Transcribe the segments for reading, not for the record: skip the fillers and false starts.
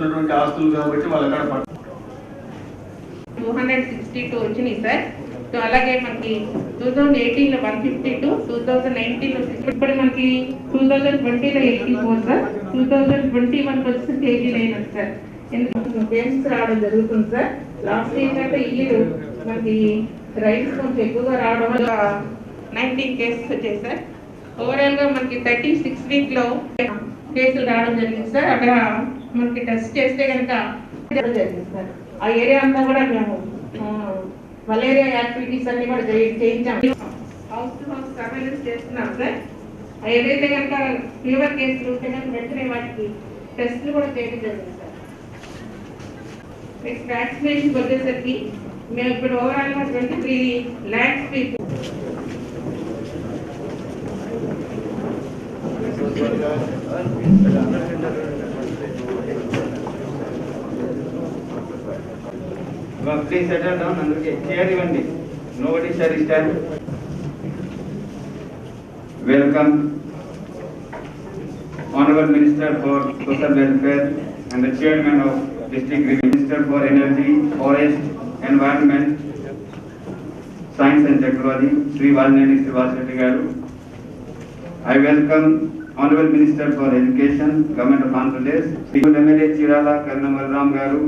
చేసుకున్నటువంటి ఆస్తులు కాబట్టి వాళ్ళ కాడ 262 వచ్చినాయి సార్. సో అలాగే మనకి 2018లో 152, 2019లో ఇప్పుడు మనకి 2020లో 84 సార్, 2021 వచ్చేసి 89 సార్. ఎందుకంటే గేమ్స్ రావడం జరుగుతుంది సార్. లాస్ట్ ఏంటంటే ఇల్లు మనకి రైస్ కొంచెం ఎక్కువగా రావడం వల్ల 19 కేసెస్ వచ్చాయి సార్. ఓవరాల్ గా మనకి 36 వీక్ లో కేసులు రావడం జరిగింది సార్. అక్కడ మనకి టెస్ట్ చేస్తే కనుక జరిగింది సార్. ఆ ఏరియా అంతా కూడా మేము మలేరియా యాక్టివిటీస్ అన్ని కూడా చేయించాం. హౌస్ టు హౌస్ సర్వేలెన్స్ చేస్తున్నాం సార్. ఏదైతే కనుక ఫీవర్ కేసులు ఉంటే కనుక వెంటనే వాటికి టెస్ట్లు కూడా చేయడం జరిగింది సార్. నెక్స్ట్ వ్యాక్సినేషన్ వచ్చేసరికి మేము ఇప్పుడు ఓవరాల్ గా 23 lakhs people Please settle down and chair ivanni. Nobody shall stand. Welcome, Honorable Minister for Social Welfare and the Chairman of District Review, Minister for Energy, Forest, Environment, Science and Technology, Sri Valneni Srivastava Garu. I welcome Honorable Minister for Education, Government of Andhra Pradesh, Sri MLA Chirala Karnamal Ram Garu,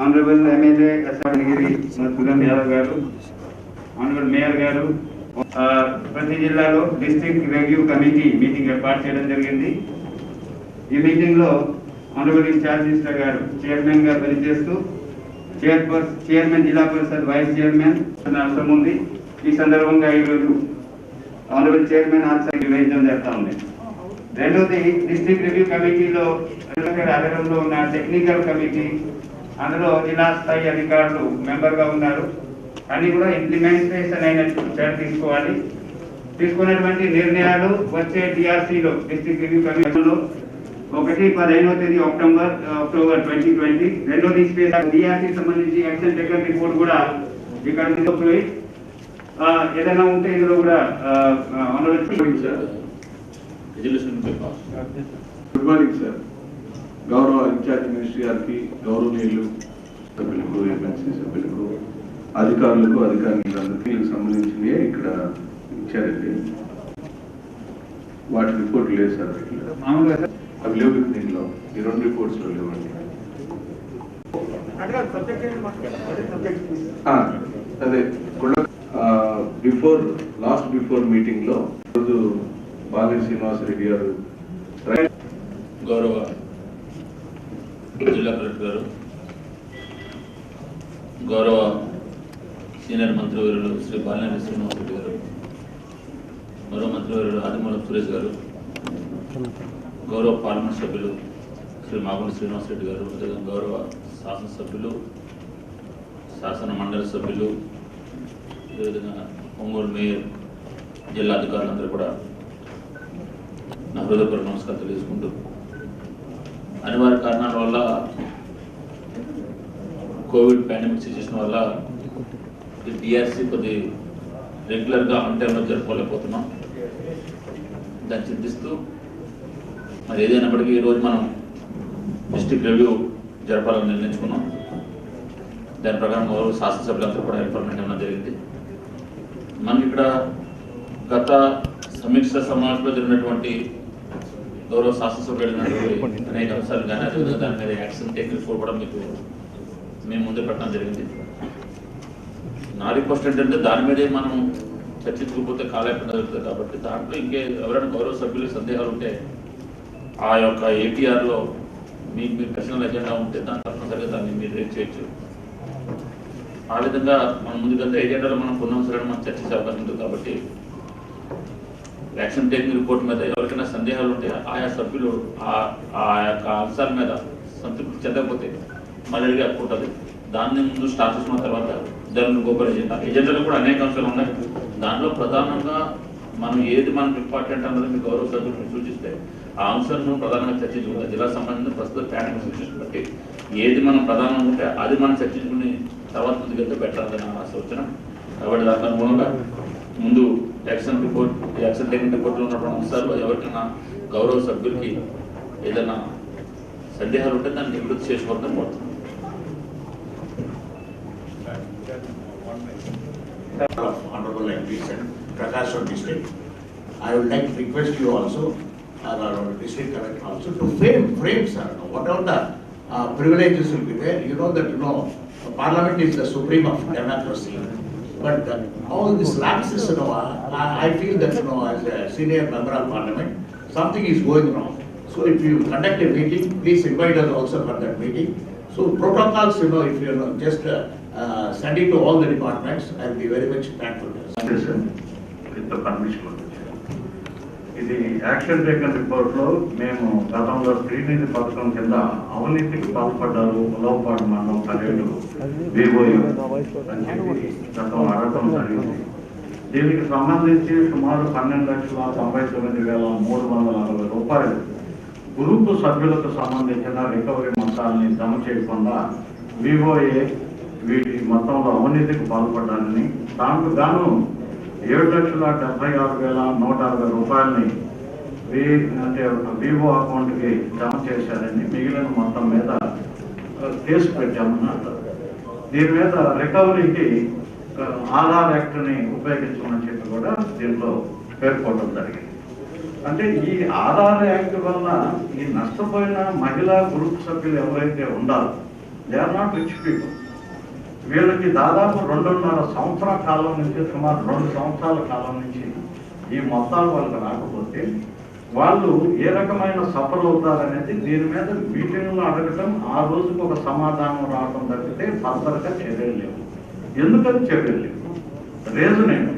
Honorable MLA Asanagiri Madhuram Yadav Garu, Honorable Mayor Garu, ప్రతి జిల్లాలో district review committee meeting ఏర్పాటు చేయడం జరిగింది. ఈ meeting లో honourable incharge minister గారు chairman గా పనిచేస్తూ చైర్మన్ జిల్లా పరిషత్ వైస్ చైర్మన్ అవసరం ఉంది. ఈ సందర్భంగా ఈరోజు ఆనరబుల్ చైర్మన్ ఆన్సర్ నిర్వహించడం జరుగుతూ ఉంది. రెండోది డిస్ట్రిక్ట్ రివ్యూ కమిటీలో ఆధ్వర్యంలో ఉన్న టెక్నికల్ కమిటీ, అందులో జిల్లా స్థాయి అధికారులు మెంబర్ గా ఉన్నారు. అన్ని కూడా ఇంప్లిమెంటేషన్ అయినట్టు తీసుకోవాలి. తీసుకున్నటువంటి నిర్ణయాలు వచ్చే డిఆర్సీలో డిస్ట్రిక్ట్ రివ్యూ కమిటీలో 1-15 అక్టోబర్ 2020 రెండోది డిఆర్సీ సంబంధించి యాక్షన్ టేకన్ రిపోర్ట్ కూడా ఇక్కడ ఏదైనా ఉంటే ఇందులో కూడా గుడ్ మార్నింగ్ సార్. గౌరవ ఇన్ఛార్జ్ మినిస్టర్ గారికి, గౌరవనీయులు సభ్యులకు, ఎమ్మెల్సీ సభ్యులకు, అధికారులకు, అధికారులందరికీ సంబంధించినవి ఇక్కడ ఇచ్చారండి. వాటి రిపోర్ట్ లేదు సార్. అవి లేవు దీనిలో, ఈ 2 రిపోర్ట్స్ లో లేవండి. అదే బిఫోర్ మీటింగ్ లో రోజు బాలి శ్రీనివాస రెడ్డి గారు, గౌరవ జిల్లా కలెక్టర్ గారు, గౌరవ సీనియర్ మంత్రివర్యులు శ్రీ బాలినేని శ్రీనివాస రెడ్డి గారు, మరో మంత్రివర్యులు ఆదిమూలపు సురేష్ గారు, గౌరవ పార్లమెంట్ సభ్యులు శ్రీ మాగుంట శ్రీనివాస రెడ్డి గారు, గౌరవ శాసనసభ్యులు, శాసన మండలి సభ్యులు, అదేవిధంగా ఒంగోలు మేయర్, జిల్లా అధికారులందరూ కూడా నా హృదయపూర్వక నమస్కారం తెలియజేసుకుంటూ, అనివార్య కారణాల వల్ల కోవిడ్ పాండమిక్ సిచ్యువేషన్ వల్ల ఈ డిఆర్సీ కొద్ది రెగ్యులర్గా ఆన్ టైంలో జరుపుకోలేకపోతున్నాం. దాన్ని చింతిస్తూ మరి ఏదైనప్పటికీ ఈరోజు మనం డిస్ట్రిక్ట్ రివ్యూ జరపాలని నిర్ణయించుకున్నాం. దాని ప్రకారం శాసనసభ్యులందరూ కూడా ఇన్ఫర్మేషన్ ఇవ్వడం జరిగింది. మనకి ఇక్కడ గత సమీక్ష సమావేశంలో జరిగినటువంటి గౌరవ శాసనసభ్యులు అనేక అంశాలు కానీ అదేవిధంగా దాని మీద యాక్షన్ టేక్ రిపోర్ట్ కూడా మీకు మేము ముందు పెట్టడం జరిగింది. నా రిక్వెస్ట్ ఏంటంటే దాని మీదే మనం చర్చించుకోకపోతే కాలేకుండా జరుగుతుంది కాబట్టి దాంట్లో ఇంకే ఎవరైనా గౌరవ సభ్యులు సందేహాలు ఉంటే ఆ యొక్క ఏటీఆర్లో మీకు మీ పర్సనల్ ఎజెండా ఉంటే దాని తప్పనిసరిగా దాన్ని మీరు రేట్ చేయొచ్చు. ఆ విధంగా మనం ముందుకంటే ఏజెండాలో మనం కొన్ని అంశాలను మనం చర్చించే అవకాశం ఉంటుంది. కాబట్టి యాక్షన్ టేకింగ్ రిపోర్ట్ మీద ఎవరికైనా సందేహాలు ఉంటే ఆయా సభ్యులు ఆ యొక్క అంశాల మీద సంతృప్తి చెందకపోతే మళ్ళీ ఉంటుంది. దాన్ని ముందు స్టార్ట్ చేసుకున్న తర్వాత దాని గోపర్ ఎజెండాలో కూడా అనేక అంశాలు ఉన్నాయి. దాంట్లో ప్రధానంగా మనం ఏది మనకు ఇంపార్టెంట్ అన్నది మీకు గౌరవ సభ్యులు సూచిస్తే ఆ అంశాలను ప్రధానంగా చర్చించుకుంటాం. జిల్లా సంబంధించిన ప్రస్తుత పాండమిక్ సిచ్యువేషన్ బట్టి ఏది మనం ప్రధానంగా ఉంటే అది మనం చర్చించుకుని తర్వాత ముందుకెళ్తే బెటర్ అని నా సూచన. కాబట్టి దాని అనుగుణంగా ముందు యాక్షన్ టేకింగ్ రిపోర్ట్లో ఉన్నటువంటి అంశాల్లో ఎవరికైనా గౌరవ సభ్యులకి ఏదైనా సందేహాలు ఉంటే దాన్ని నివృత్తి చేసుకోవడం కోరుతున్నాను. Of Honorable MPs and Prakasham district, I would like to request you also, or our district collector also, to frame, sir, whatever the privileges will be there. You know that, Parliament is the supreme of democracy. But all these lapses, I feel that, as a senior member of Parliament, something is going wrong. So if you conduct a meeting, please invite us also for that meeting. So protocols, if you just send it to all the departments, I will be very much thankful. With permission ఇది action taken రిపోర్ట్లో మేము గతంలో శ్రీనిధి పథకం కింద అవినీతికి పాల్పడ్డారు ఉలవపాడు మండలం పర్యటన వివోయు అని చెప్పి గతం అడగడం జరిగింది. దీనికి సంబంధించి సుమారు 12,99,360 రూపాయలు గ్రూపు సభ్యులకు సంబంధించిన రికవరీ మొత్తాన్ని జమ చేయకుండా వివోఏ వీటి మొత్తంలో అవినీతికి పాల్పడ్డానని దానికి గాను 7,76,160 రూపాయలని వివో అకౌంట్కి జమ చేశారని మిగిలిన మొత్తం మీద కేసు పెట్టామని అంటారు. దీని మీద రికవరీకి ఆధార్ యాక్ట్ని ఉపయోగించమని చెప్పి కూడా దీంట్లో పేర్కొనడం జరిగింది. అంటే ఈ ఆధార్ యాక్ట్ వల్ల ఈ నష్టపోయిన మహిళా గ్రూప్ సభ్యులు ఎవరైతే ఉండాలో they are not rich people. వీళ్ళకి దాదాపు 2.5 సంవత్సరాల కాలం నుంచి సుమారు 2 సంవత్సరాల కాలం నుంచి ఈ మొత్తాలు వాళ్ళకి రాకపోతే వాళ్ళు ఏ రకమైన సఫర్ అవుతారనేది దీని మీద మీటింగ్లో అడగటం, ఆ రోజుకు ఒక సమాధానం రావడం తప్పితే ఫర్దర్గా చర్యలు లేవు. ఎందుకని చర్యలు లేవు, రీజన్ ఏంటి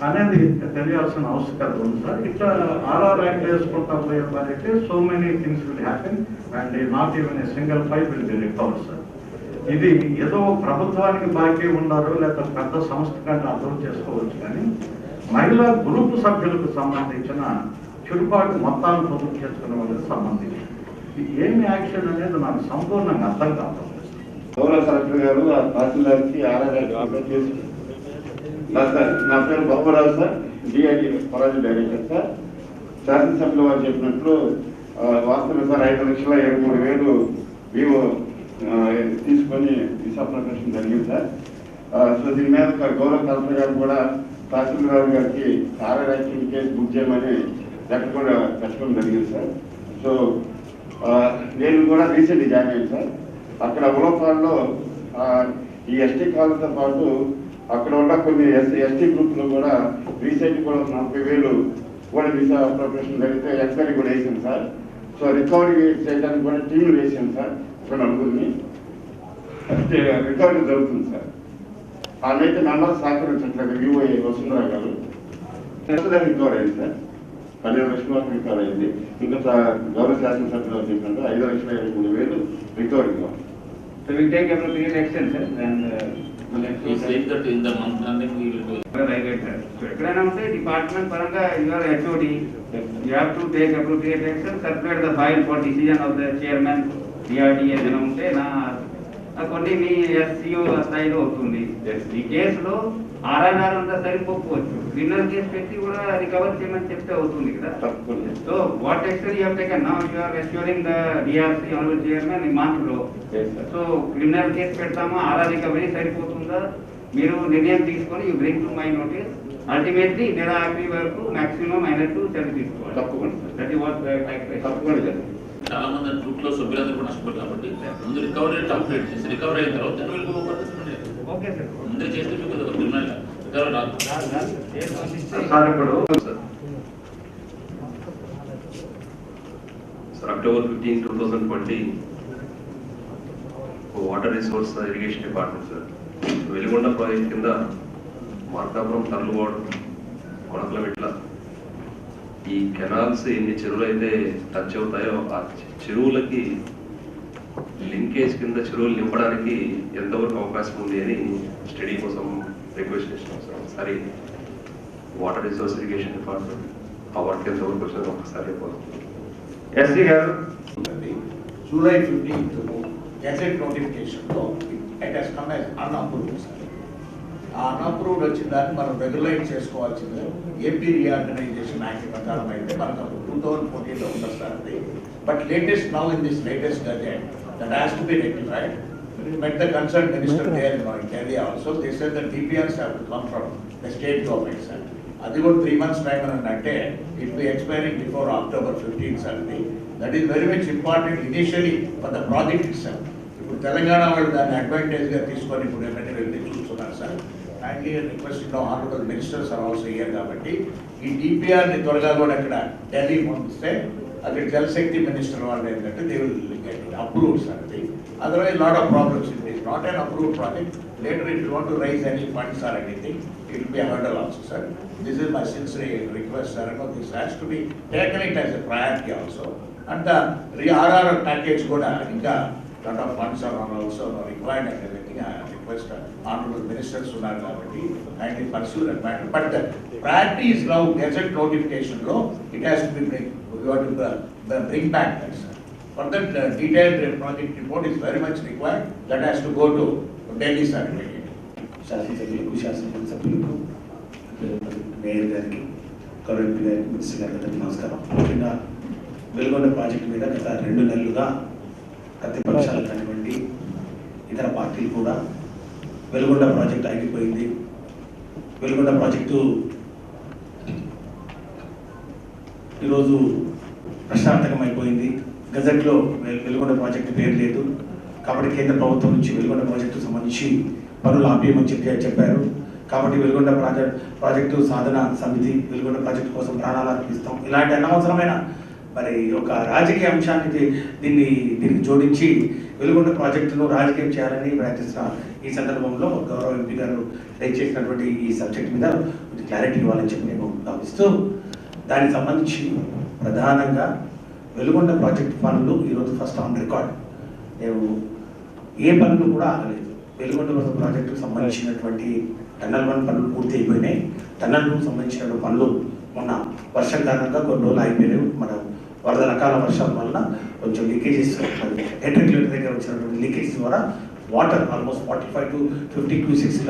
అనేది తెలియాల్సిన అవసరం ఉంది సార్. ఇట్లా ఆర్ఆర్ యాక్ట్ వేసుకుంటా పోయే పరైతే so many things will happen and not even a single file will be recovered sir. ఇది ఏదో ప్రభుత్వానికి బాకీ ఉన్నారు లేదా పెద్ద సంస్థ కంటే అర్థం చేసుకోవచ్చు, కానీ మహిళా గ్రూప్ సభ్యులకు సంబంధించిన చురుపాటు మొత్తాన్ని పొదుపు చేసుకునే వాళ్ళకి సంబంధించి ఏమి యాక్షన్ అనేది నాకు సంపూర్ణంగా అర్థం కాదు. గౌరవ కలెక్టర్ గారు ఆ తహసీల్దార్కి ఆర్ఆర్ చేసి సార్, నా పేరు బాబురావు సార్, డిఐడి ఫరాజీ డైరెక్టర్ సార్. శాసనసభ్యులు వారు చెప్పినట్లు వాస్తవం సార్ 5,23,000 వివో తీసుకొని విశాఖపట్నం జరిగింది సార్. సో దీని మీద గౌరవ కలెక్టర్ గారు కూడా తహసీల్దార్ గారికి ఆర్ఆర్ యాక్షన్ కేసు బుక్ చేయమని లెటర్ కూడా పెట్టడం జరిగింది సార్. సో నేను కూడా రీసెంట్గా జాయిన్ అయ్యాను సార్. అక్కడ ఉలవపాడులో ఈ ఎస్టీ కాలనీతో పాటు అక్కడ ఉన్న కొన్ని ఎస్టీ గ్రూప్లో కూడా రీసెంట్ కూడా 40,000 కూడా వీసా అప్లికేషన్ జరిగితే ఎంక్వైరీ కూడా వేసాను సార్. సో రికవరీ చేయడానికి కూడా టీంలు వేసాను సార్. ఒక నలుగురిని రికవరీ జరుగుతుంది సార్. ఆమెతే మెంబర్ సహకరించట్లేదు. వివోఏ వసుంధరా గారు రికవర్ అయింది సార్. 12 లక్షల వరకు రికవర్ అయింది. ఇంకా గౌరవ శాసనసభ్యులు చెప్పినట్టు 5,23,000 recovery. So we take appropriate action, sir, and He said that in the month ending we will do it. I get that. So ఎక్కడైనా ఉంటే డిపార్ట్మెంట్ పరంగా your HOD you have to take appropriate action, circulate the file for decision of the chairman DRD ఏదైనా ఉంటే కొన్ని మీ SCO స్థాయిలో అవుతుంది. ఈ కేసులో ఆర్ఆర్ఆర్ అంతా సరిపోవచ్చు, క్రిమినల్ కేసు పెట్టి కూడా రికవర్ చేయమని చెప్తే అవుతుంది కదా. So what action you have taken now you are assuring the DRC honourable chairman ఈ మంత్లో. సో క్రిమినల్ కేసు పెడతామా, ఆర్ఆర్ రికవరీ సరిపోతుందా, మీరు నిర్ణయం తీసుకొని you bring to my notice. Ultimately నెలాఖరి వరకు మాక్సిమం అయినట్టు చర్య తీసుకోవాలి. తప్పకుండా దట్ ఈస్ వాట్ తప్పకుండా. చాలా మంది ట్రూట్ లో సభ్యులందరూ కూడా నష్టపోయారు కాబట్టి ముందు రికవరీ కంప్లీట్ చేసి రికవరీ అయిన తర్వాత ఓకే సార్ ముందే చేస్తే మీకు రికవరీ రాదు. సార్ ఇప్పుడు October 15, 2020, water resource irrigation department sir Veligonda project కింద మార్కాపురం తరలువాడు కొనకలమెట్ల ఈ కెనాల్స్ ఎన్ని చెరువులు అయితే టచ్ అవుతాయో ఆ చెరువులకి లింకేజ్ కింద చెరువులు నింపడానికి ఎంతవరకు అవకాశం ఉంది అని స్టడీ కోసం రిక్వెస్ట్ చేసినాం సార్. ఒకసారి వాటర్ రిసోర్స్ ఇరిగేషన్ డిపార్ట్మెంట్ ఆ వర్క్ ఎంతవరకు వచ్చిందో ఒకసారి ఎస్సీ గారు July 15th గెజెట్ నోటిఫికేషన్లో it has come as unapproved sir. ఆ అన్అప్రూవ్డ్ వచ్చిన దాన్ని మనం రెగ్యులైజ్ చేసుకోవాల్సింది ఏపీ రీఆర్గనైజేషన్ యాక్ట్ ప్రకారం అయితే మనకు 2014లో ఉండదు సార్. అది But latest now in this latest budget, that has to be rectified. We met the concerned minister there in Delhi also. They said that DPRs have to come from the state government side. That is about 3 months time and it will be expiring before October 15th certainly. That is very much important initially for the project itself. ఇప్పుడు తెలంగాణ వాళ్ళు దాన్ని అడ్వాంటేజ్గా తీసుకొని ఇప్పుడు ఏమైనా వెళ్ళి చూస్తున్నారు sir. kindly requesting the honorable ministers are also here కాబట్టి ఈ డిపిఆర్ని త్వరగా కూడా ఇక్కడ ఢిల్లీ పంపిస్తే అక్కడ జలశక్తి మినిస్టర్ వాళ్ళు ఏంటంటే they will get approved sir. అది otherwise lot of problems it is not un approved project. Later if you want to raise any funds or anything it will be a hurdle also sir. This is my sincere request sir. This has to be taken it as a priority also. And the RRR package కూడా ఇంకా lot of funds are also required and everything. I request honorable ministers ఉన్నారు కాబట్టి kindly pursue that matter. But the priority is now gazette notification law. It has to be we have to bring back that sir. For that detailed project report is very much required. That has to go to Delhi sir. శాసనసభ్యులకు mayor గారికి government గారికి minister గారికి నమస్కారం. ముఖ్యంగా Veligonda project మీద గత 2 నెలలుగా ప్రతిపక్షాలు కానివ్వండి ఇతర పార్టీలు కూడా వెలుగొండ ప్రాజెక్టు ఆగిపోయింది, వెలుగొండ ప్రాజెక్టు ఈరోజు ప్రశాంతకమైపోయింది, గజెట్లో వెలుగొండ ప్రాజెక్టు పేరు లేదు కాబట్టి కేంద్ర ప్రభుత్వం నుంచి వెలుగొండ ప్రాజెక్టుకు సంబంధించి పనులు ఆపేయమని చెప్పారు. కాబట్టి వెలుగొండ ప్రాజెక్టు సాధన సమితి వెలుగొండ ప్రాజెక్టు కోసం ప్రాణాలు అర్పిస్తాం ఇలాంటి అనవసరమైన మరి ఒక రాజకీయ అంశానికి దీనికి జోడించి వెలుగొండ ప్రాజెక్టును రాజకీయం చేయాలని ప్రయత్నిస్తున్న ఈ సందర్భంలో గౌరవ ఎంపీ గారు దయచేసినటువంటి ఈ సబ్జెక్ట్ మీద క్లారిటీ ఇవ్వాలని చెప్పి నేను భావిస్తూ దానికి సంబంధించి ప్రధానంగా వెలుగొండ ప్రాజెక్టు పనులు ఈరోజు ఫస్ట్ ఆన్ రికార్డ్. నేను ఏ పనులు కూడా ఆగలేదు. వెలుగొండ ప్రాజెక్టుకు సంబంధించినటువంటి టన్నల్ 1 పనులు పూర్తి అయిపోయినాయి. టన్నల్ 2 సంబంధించిన పనులు మొన్న వర్షం కారణంగా కొన్ని రోజులు అయిపోయినాయి. మన వరద రకాల వర్షాల వల్ల కొంచెం లీకేజెస్ హెడ్రెగ్యులేటర్ దగ్గర వచ్చినటువంటి లీకేజ్ ద్వారా వాటర్ ఆల్మోస్ట్ 45 to 50 క్యూసెక్స్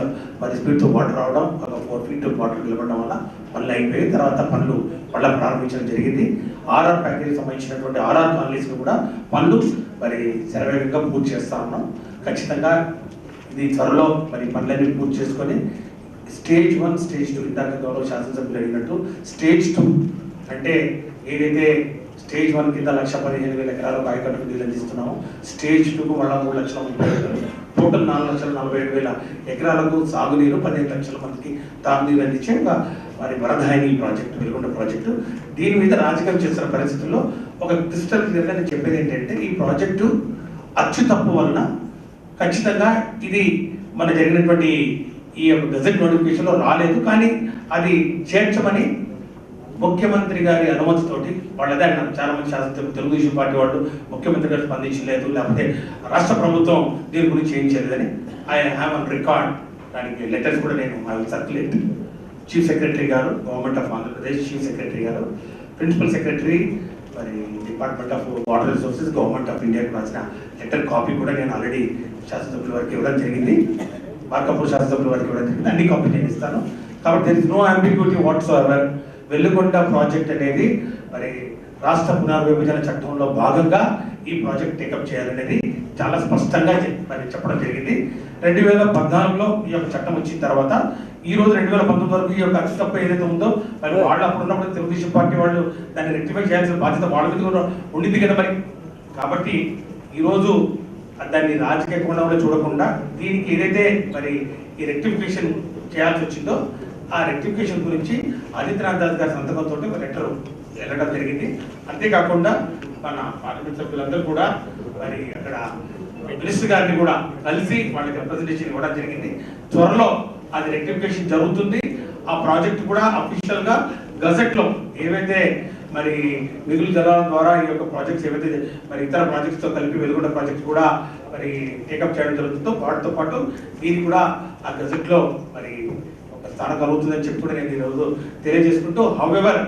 మరి స్పీడ్తో వాటర్ రావడం, ఒక 4 feet వాటర్ నిలబడడం వల్ల పనులు అయిపోయి తర్వాత పనులు మళ్ళీ ప్రారంభించడం జరిగింది. ఆర్ఆర్ ప్యాకేజ్ సంబంధించినటువంటి ఆర్ఆర్ కాలనీస్ కూడా పనులు మరి శరవేగంగా పూర్తి చేస్తా ఉన్నాం. ఖచ్చితంగా ఇది త్వరలో మరి పనులన్నీ పూర్తి చేసుకొని స్టేజ్ 1 స్టేజ్ 2 ఇందాక గౌరవ శాసనసభ్యులు అడిగినట్టు స్టేజ్ 2 అంటే ఏదైతే స్టేజ్ 1 కింద 1,15,000 ఎకరాలకు ఆయకట్టుకు నీళ్ళు అందిస్తున్నాము, స్టేజ్ 2కు మళ్ళీ 3,30,000 టోటల్ 4,47,000 ఎకరాలకు సాగునీరు 15 లక్షల మందికి తాగునీరు అందించే మరి వరదాయిని ప్రాజెక్టు వెలుగొండ ప్రాజెక్టు. దీని మీద రాజకీయం చేస్తున్న పరిస్థితుల్లో ఒక క్రిస్టల్ క్లియర్గా నేను చెప్పేది ఏంటంటే ఈ ప్రాజెక్టు అచ్చు తప్పు వలన ఖచ్చితంగా ఇది మన జరిగినటువంటి ఈ యొక్క గజెట్ నోటిఫికేషన్లో రాలేదు. కానీ అది చేర్చమని ముఖ్యమంత్రి గారి అనుమతితోటి వాళ్ళదే అన్నారు. చాలా మంది శాసనసభ్యులు తెలుగుదేశం పార్టీ వాళ్ళు ముఖ్యమంత్రి గారు స్పందించలేదు, లేకపోతే రాష్ట్ర ప్రభుత్వం దీని గురించి ఏం చేయలేదని ఐ హ్యావ్ ఆన్ రికార్డ్. దానికి లెటర్స్ కూడా నేను I will circulate. Chief secretary గారు government of Andhra Pradesh, chief secretary గారు, ప్రిన్సిపల్ సెక్రటరీ మరి department of water resources government of ఇండియాకి రాసిన లెటర్ కాపీ కూడా నేను ఆల్రెడీ శాసనసభ్యుల వారికి ఇవ్వడం జరిగింది, మార్కాపూర్ శాసనసభ్యుల వారికి ఇవ్వడం జరిగింది. అన్ని కాపీ నేను ఇస్తాను. కాబట్టి there is no ambiguity whatsoever. Veligonda project అనేది మరి రాష్ట్ర పునర్విభజన చట్టంలో భాగంగా ఈ ప్రాజెక్ట్ టేకప్ చేయాలనేది చాలా స్పష్టంగా మరి చెప్పడం జరిగింది. 2014లో ఈ యొక్క చట్టం వచ్చిన తర్వాత ఈ రోజు 2019 వరకు ఈ యొక్క అచ్చు తప్పు ఏదైతే ఉందో మరి వాళ్ళు అప్పుడు ఉన్నప్పుడు తెలుగుదేశం పార్టీ వాళ్ళు దాన్ని రెక్టిఫై చేయాల్సిన బాధ్యత వాళ్ళ మీద కూడా ఉండింది కదా మరి. కాబట్టి ఈరోజు దాన్ని రాజకీయ కోణంలో చూడకుండా దీనికి ఏదైతే మరి ఈ రెక్టిఫికేషన్ చేయాల్సి వచ్చిందో ఆ రెక్టిఫికేషన్ గురించి ఆదిత్యనాథ్ దాస్ గారి సంతకంతో ఒక లెటర్ వెళ్ళడం జరిగింది. అంతేకాకుండా మన పార్లమెంట్ సభ్యులందరూ కూడా మరి అక్కడ మినిస్టర్ గారిని కూడా కలిసి వాళ్ళకి రిప్రజెంటేషన్ ఇవ్వడం జరిగింది. త్వరలో అది రెక్టిఫికేషన్ జరుగుతుంది. ఆ ప్రాజెక్ట్ కూడా అఫీషియల్ గా గజెట్ లో ఏవైతే మరి మిగులు జలాల ద్వారా ఈ యొక్క ప్రాజెక్ట్స్ ఏవైతే మరి ఇతర ప్రాజెక్ట్స్ తో కలిపి వెలుగొండ ప్రాజెక్ట్ కూడా మరి టేకప్ చేయడం జరుగుతుందో వాటితో పాటు దీన్ని కూడా ఆ గజెట్ లో మరి ఒక స్థానం కలుగుతుందని చెప్పి కూడా నేను ఈరోజు తెలియజేసుకుంటూ, however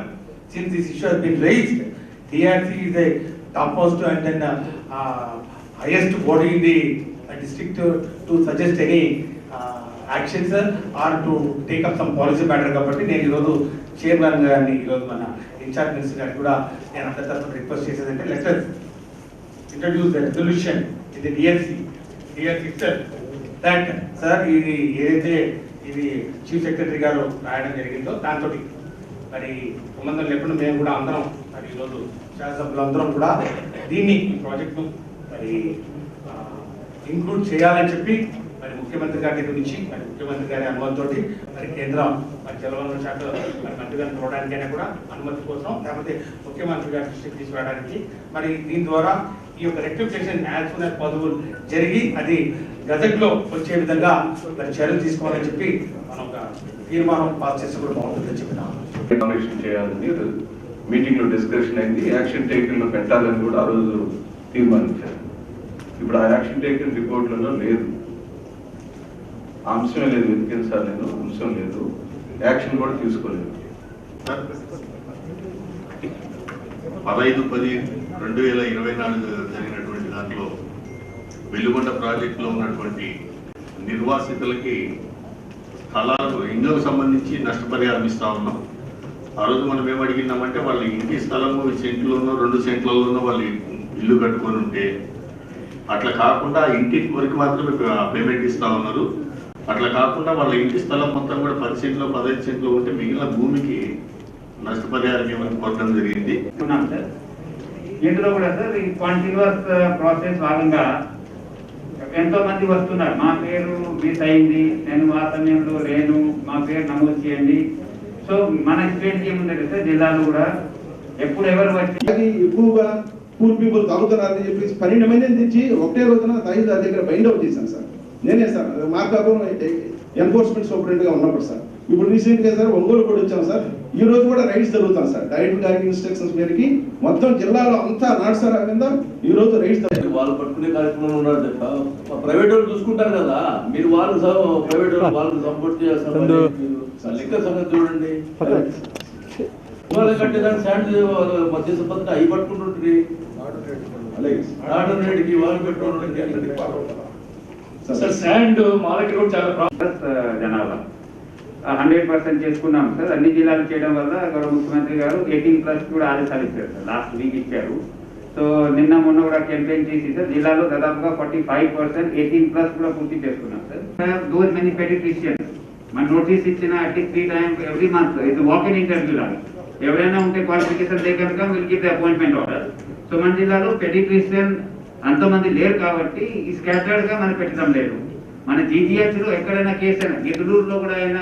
since this issue has been raised, DRC is a topmost and then highest body in the district to suggest any actions or to take up some policy matter కాబట్టి నేను ఈరోజు చైర్మన్ గారిని ఈరోజు మన ఇన్ఛార్జ్ మినిస్టర్ గారికి కూడా నేను అందరి తరఫున రిక్వెస్ట్ చేసేదంటే letter introduce the resolution in the DLC itself that sir ఇది ఏదైతే ఇది చీఫ్ సెక్రటరీ గారు రాయడం జరిగిందో దాంతో మరి సంబంధం లేకుండా మేము కూడా అందరం మరి ఈరోజు శాసనసభ్యులు అందరం కూడా దీన్ని ఈ ప్రాజెక్టు మరి ఇంక్లూడ్ చేయాలని చెప్పి మరి ముఖ్యమంత్రి గారి దగ్గర నుంచి మరి ముఖ్యమంత్రి గారి అనుమతితో మరి కేంద్రం మరి జలవనరుల శాఖ మరి మంత్రి గారిని చూడడానికైనా కూడా అనుమతి కోసం లేకపోతే ముఖ్యమంత్రి గారి దృష్టికి తీసుకురావడానికి మరి దీని ద్వారా ఈ యొక్క rectification as soon as possible జరిగి అది గజెట్లో వచ్చే విధంగా మరి చర్యలు తీసుకోవాలని చెప్పి మనం ఒక తీర్మానం పాస్ చేస్తే కూడా బాగుంటుందని చెప్పిన నామినేషన్ చేయాలని మీటింగ్ లో డిస్కషన్ అయింది. యాక్షన్ టేకన్ లో పెట్టాలని కూడా ఆ రోజు తీర్మానించారు. ఇప్పుడు ఆ యాక్షన్ టేకన్ రిపోర్ట్లలో లేదు, అంశమే లేదు. వెతికిన సార్ నేను అంశం లేదు, యాక్షన్ కూడా తీసుకోలేదు. 15/10/2024 జరిగినటువంటి దాంట్లో వెలుగొండ ప్రాజెక్టులో ఉన్నటువంటి నిర్వాసితులకి స్థలాలకు ఇండ్లకు సంబంధించి నష్టపరిహారం ఇస్తా ఉన్నాం. ఆ రోజు మనం ఏం అడిగినామంటే వాళ్ళ ఇంటి స్థలము సెంట్లోనో 2 సెంట్లలోనో వాళ్ళు ఇల్లు కట్టుకొని ఉంటే అట్లా కాకుండా ఇంటి వరకు మాత్రమే పేమెంట్ ఇస్తా ఉన్నారు. అట్లా కాకుండా వాళ్ళ ఇంటి స్థలం మొత్తం కూడా 10 సెంట్లో 15 సెంట్లో ఉంటే మిగిలిన భూమికి నష్టపరిహారం ఏమని కోరడం జరిగింది. ఇందులో కూడా సార్ ఈ కంటిన్యూస్ ప్రాసెస్ భాగంగా ఎంతో మంది వస్తున్నారు. మా పేరు మిస్ అయింది, నేను ఆ సమయంలో లేను, మా పేరు నమోదు చేయండి. సో మన స్టేట్ ఏముందంటే సార్ జిల్లాలో కూడా ఎప్పుడు ఎవరు వచ్చి ఎక్కువగా పూర్ పీపుల్ తాగుతున్నారని చెప్పేసి 12 మందిని తెచ్చి ఒకటే రోజున తహసీల్దార్ దగ్గర బైండ్ అవుట్ చేశాను సార్. నేనే సార్ మార్కాపురం ఎన్ఫోర్స్మెంట్ సూపరింటెండెంట్ గా ఉన్నప్పుడు సార్. ఇప్పుడు రీసెంట్ గా సార్ ఒంగోలు కూడా వచ్చాం సార్. ఈ రోజు కూడా రైడ్స్ జరుగుతాం సార్. డైరెక్ట్ గారి ఇన్స్ట్రక్షన్స్ మేరకి మొత్తం జిల్లాలో అంతా నాటుసార్ కింద ఈ రోజు రైడ్స్ వాళ్ళు పట్టుకునే కార్యక్రమం ఉన్నారు. ప్రైవేట్ వాళ్ళు చూసుకుంటారు కదా, మీరు వాళ్ళు ప్రైవేట్ వాళ్ళు సపోర్ట్ చేస్తారు. లెక్క సంగతి చూడండి, కట్టేదాన్ని శాండ్ మధ్య సంపద అవి పట్టుకుంటుంటుంది. ఆర్డర్ రేట్కి వాళ్ళు పెట్టుకుంటుంది. శాండ్ మా దగ్గర కూడా చాలా జనాభా 100% చేసుకున్నాం సార్. అన్ని జిల్లాలు చేయడం వల్ల గౌరవ ముఖ్యమంత్రి గారు 18+ కూడా ఆదేశాలు ఇచ్చారు సార్. లాస్ట్ వీక్ ఇచ్చారు. సో నిన్న మొన్న కూడా క్యాంపెయిన్ చేసి సార్ జిల్లాలో దాదాపుగా 45% 18+ కూడా పూర్తి చేసుకున్నాం సార్. దోస్ మెనీ పెడిట్రిషియన్స్ మన నోటీస్ ఇచ్చిన అట్లీస్ట్ 3 times ఎవ్రీ మంత్ ఇది వాక్ ఇన్ ఇంటర్వ్యూ లాగా ఎవరైనా ఉంటే క్వాలిఫికేషన్ లేక will give the appointment order. So మన జిల్లాలో పెడిట్రిషియన్ అంతమంది లేరు కాబట్టి ఈ స్కాటర్డ్ గా మనం పెట్టడం లేదు. మన జీజీహెచ్ లో ఎక్కడైనా కేసు అయినా గిద్దలూరులో కూడా అయినా